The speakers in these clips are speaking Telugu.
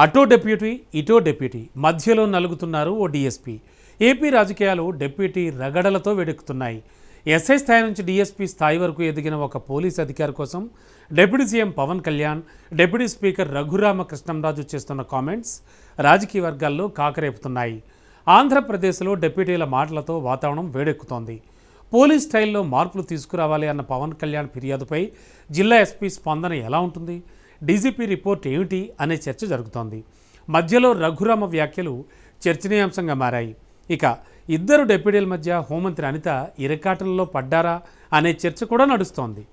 అటో డెప్యూటీ ఇటో డెప్యూటీ మధ్యలో నలుగుతున్నారు ఓ డీఎస్పీ. ఏపీ రాజకీయాలు డెప్యూటీ రగడలతో వేడెక్కుతున్నాయి. ఎస్ఐ స్థాయి నుంచి డీఎస్పీ స్థాయి వరకు ఎదిగిన ఒక పోలీస్ అధికారి కోసం deputy CM Pawan Kalyan, deputy speaker Raghurama Krishnam Raju చేస్తున్న కామెంట్స్ రాజకీయ వర్గాల్లో కాకరేపుతున్నాయి. ఆంధ్రప్రదేశ్లో డిప్యూటీల మాటలతో వాతావరణం వేడెక్కుతోంది. పోలీస్ స్టైల్లో మార్పులు తీసుకురావాలి అన్న పవన్ కళ్యాణ్ ఫిర్యాదుపై జిల్లా ఎస్పీ స్పందన ఎలా ఉంటుంది, డీజీపీ రిపోర్ట్ ఏమిటి అనే చర్చ జరుగుతోంది. మధ్యలో రఘురామ వ్యాఖ్యలు చర్చనీయాంశంగా మారాయి. ఇక ఇద్దరు డిప్యూటీల మధ్య హోంమంత్రి అనిత ఇరకాటంలో పడ్డారా అనే చర్చ కూడా నడుస్తోంది.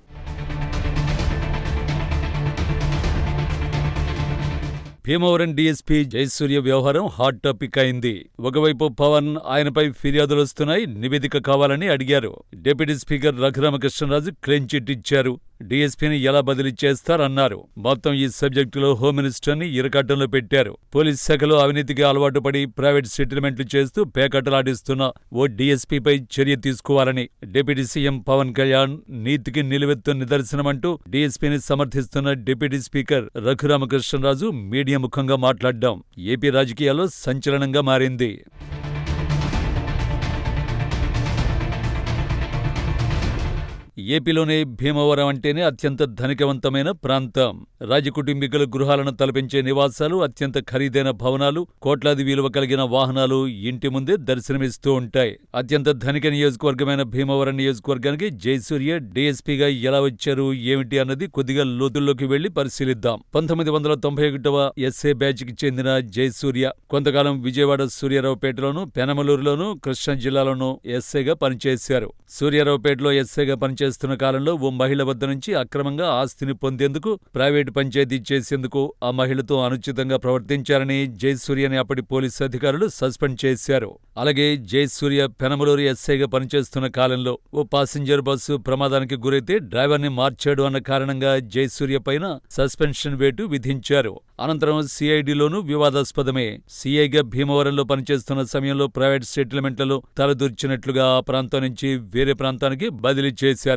భీమవరం డీఎస్పీ జయసూర్య వ్యవహారం హాట్ టాపిక్ అయింది. ఒకవైపు పవన్ ఆయనపై ఫిర్యాదులు వస్తున్నాయి, నివేదిక కావాలని అడిగారు. Deputy speaker Raghurama Krishna Raju clean chit ఇచ్చారు. డీఎస్పీని ఎలా బదిలీ చేస్తారన్నారు. మొత్తం ఈ సబ్జెక్టులో హోమ్ మినిస్టర్ని ఇరకాటంలో పెట్టారు. పోలీస్ శాఖలో అవినీతికి అలవాటు పడి ప్రైవేట్ సెటిల్మెంట్లు చేస్తూ పేకటలాడిస్తున్న ఓ డీఎస్పీపై చర్య తీసుకోవాలని డిప్యూటీ సీఎం పవన్ కళ్యాణ్ నీతికి నిలువెత్తు నిదర్శనమంటూ డీఎస్పీని సమర్థిస్తున్న డిప్యూటీ స్పీకర్ రఘురామకృష్ణరాజు మీడియా ముఖంగా మాట్లాడ్డం ఏపీ రాజకీయాల్లో సంచలనంగా మారింది. ఏపీలోనే భీమవరం అంటేనే అత్యంత ధనికవంతమైన ప్రాంతం. రాజకుటుంబీకుల గృహాలను తలపించే నివాసాలు, అత్యంత ఖరీదైన భవనాలు, కోట్లాది విలువ కలిగిన వాహనాలు ఇంటి ముందే దర్శనమిస్తూ ఉంటాయి. అత్యంత ధనిక నియోజకవర్గమైన భీమవరం నియోజకవర్గానికి జయసూర్య డీఎస్పీగా ఎలా వచ్చారు ఏమిటి అన్నది కొద్దిగా లోతుల్లోకి వెళ్లి పరిశీలిద్దాం. 1991వ ఎస్ఏ బ్యాచ్కి చెందిన జయసూర్య కొంతకాలం విజయవాడ సూర్యారావుపేటలోను, పెనమలూరులోను, కృష్ణా జిల్లాలోనూ ఎస్ఐగా పనిచేశారు. సూర్యారావుపేటలో ఎస్ఐగా పనిచేస్తున్న కాలంలో ఓ మహిళ వద్ద నుంచి అక్రమంగా ఆస్తిని పొందేందుకు, ప్రైవేటు పంచాయతీ చేసేందుకు ఆ మహిళతో అనుచితంగా ప్రవర్తించారని జయసూర్యని అప్పటి పోలీసు అధికారులు సస్పెండ్ చేశారు. అలాగే జయసూర్య పెనమలూరు ఎస్ఐగా పనిచేస్తున్న కాలంలో ఓ పాసింజర్ బస్సు ప్రమాదానికి గురైతే డ్రైవర్ని మార్చాడు అన్న కారణంగా జయసూర్య పైన సస్పెన్షన్ వేటు విధించారు. అనంతరం సిఐడిలోనూ వివాదాస్పదమే. సిఐగా భీమవరంలో పనిచేస్తున్న సమయంలో ప్రైవేట్ సెటిల్మెంట్లలో తలదూర్చినట్లుగా ఆ ప్రాంతం నుంచి వేరే ప్రాంతానికి బదిలీ చేశారు.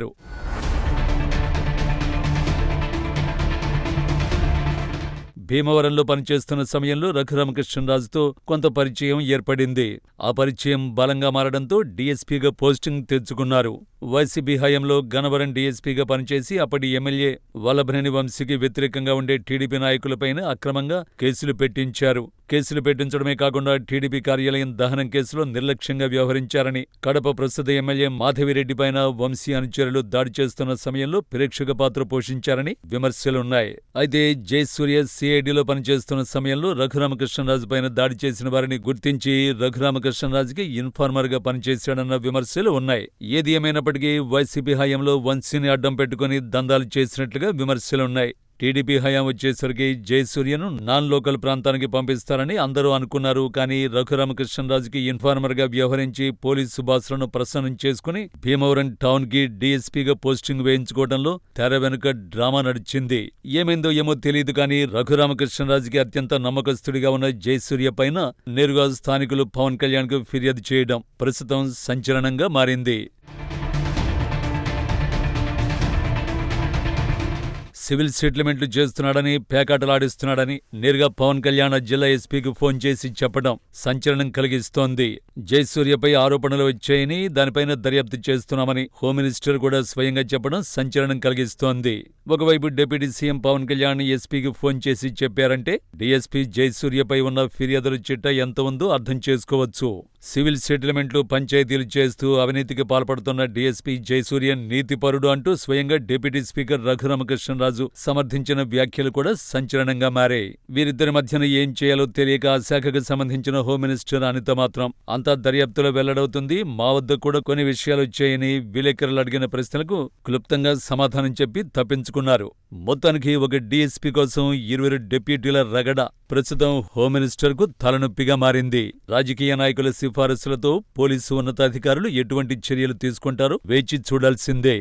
భీమవరంలో పనిచేస్తున్న సమయంలో రఘురామకృష్ణరాజుతో కొంత పరిచయం ఏర్పడింది. ఆ పరిచయం బలంగా మారడంతో డీఎస్పీగా పోస్టింగ్ తెచ్చుకున్నారు. వైసీపీ హయాంలో గన్నవరం డీఎస్పీగా పనిచేసి అప్పటి ఎమ్మెల్యే వల్లభనేని వంశీకి వ్యతిరేకంగా ఉండే టీడీపీ నాయకులపైన అక్రమంగా కేసులు పెట్టించారు. కేసులు పెట్టించడమే కాకుండా టీడీపీ కార్యాలయం దహనం కేసులో నిర్లక్ష్యంగా వ్యవహరించారని, కడప ప్రస్తుత ఎమ్మెల్యే మాధవిరెడ్డిపైన వంశీ అనుచరులు దాడి చేస్తున్న సమయంలో ప్రేక్షక పాత్ర పోషించారని విమర్శలున్నాయి. అయితే జయసూర్య సిఐడిలో పనిచేస్తున్న సమయంలో రఘురామకృష్ణరాజుపైన దాడి చేసిన వారిని గుర్తించి రఘురామకృష్ణరాజుకి ఇన్ఫార్మర్గా పనిచేశాడన్న విమర్శలు ఉన్నాయి. ఏది ఏమైనప్పటికీ వైసీపీ హయాంలో వంశీని అడ్డం పెట్టుకుని దందాలు చేసినట్లుగా విమర్శలున్నాయి. టీడీపీ హయాం వచ్చేసరికి జయసూర్యను నాన్ లోకల్ ప్రాంతానికి పంపిస్తారని అందరూ అనుకున్నారు. కానీ రఘురామకృష్ణరాజుకి ఇన్ఫార్మర్గా వ్యవహరించి పోలీసు బాసులను ప్రసన్నం చేసుకుని భీమవరం టౌన్ కి డీఎస్పీగా పోస్టింగ్ వేయించుకోవడంలో తెర వెనుక డ్రామా నడిచింది. ఏమైందో ఏమో తెలియదు కానీ రఘురామకృష్ణరాజుకి అత్యంత నమ్మకస్తుడిగా ఉన్న జయసూర్య పైన నేరుగా స్థానికులు పవన్ కళ్యాణ్ కు ఫిర్యాదు చేయడం ప్రస్తుతం సంచలనంగా మారింది. సివిల్ సెటిల్మెంట్లు చేస్తున్నాడని, పేకాటలాడిస్తున్నాడని నేరుగా పవన్ కళ్యాణ్ జిల్లా ఎస్పీకి ఫోన్ చేసి చెప్పడం సంచలనం కలిగిస్తోంది. జయసూర్యపై ఆరోపణలు వచ్చాయని, దానిపైన దర్యాప్తు చేస్తున్నామని హోమ్ మినిస్టర్ కూడా స్వయంగా చెప్పడం సంచలనం కలిగిస్తోంది. ఒకవైపు డిప్యూటీ సీఎం పవన్ కళ్యాణ్ ఎస్పీకి ఫోన్ చేసి చెప్పారంటే డీఎస్పీ జయసూర్యపై ఉన్న ఫిర్యాదుల చిట్టా ఎంత ఉందో అర్థం చేసుకోవచ్చు. సివిల్ సెటిల్మెంట్లు, పంచాయతీలు చేస్తూ అవినీతికి పాల్పడుతున్న డీఎస్పీ జయసూర్య నీతిపరుడు అంటూ స్వయంగా డిప్యూటీ స్పీకర్ రఘురామకృష్ణరాజు సమర్థించిన వ్యాఖ్యలు కూడా సంచలనంగా మారాయి. వీరిద్దరి మధ్యన ఏం చేయాలో తెలియక ఆ శాఖకు సంబంధించిన హోమ్ మినిస్టర్ అనిత మాత్రం అంతా దర్యాప్తులో వెల్లడవుతుంది, మా వద్ద కూడా కొన్ని విషయాలు వచ్చాయని విలేకరులు అడిగిన ప్రశ్నలకు క్లుప్తంగా సమాధానం చెప్పి తప్పించుకున్నారు. మొత్తానికి ఒక డీఎస్పీ కోసం 20 డిప్యూటీల రగడ ప్రస్తుతం హోమ్ మినిస్టర్ కు తలనొప్పిగా మారింది. రాజకీయ నాయకుల సిఫారసులతో పోలీసు ఉన్నతాధికారులు ఎటువంటి చర్యలు తీసుకుంటారో వేచి చూడాల్సిందే.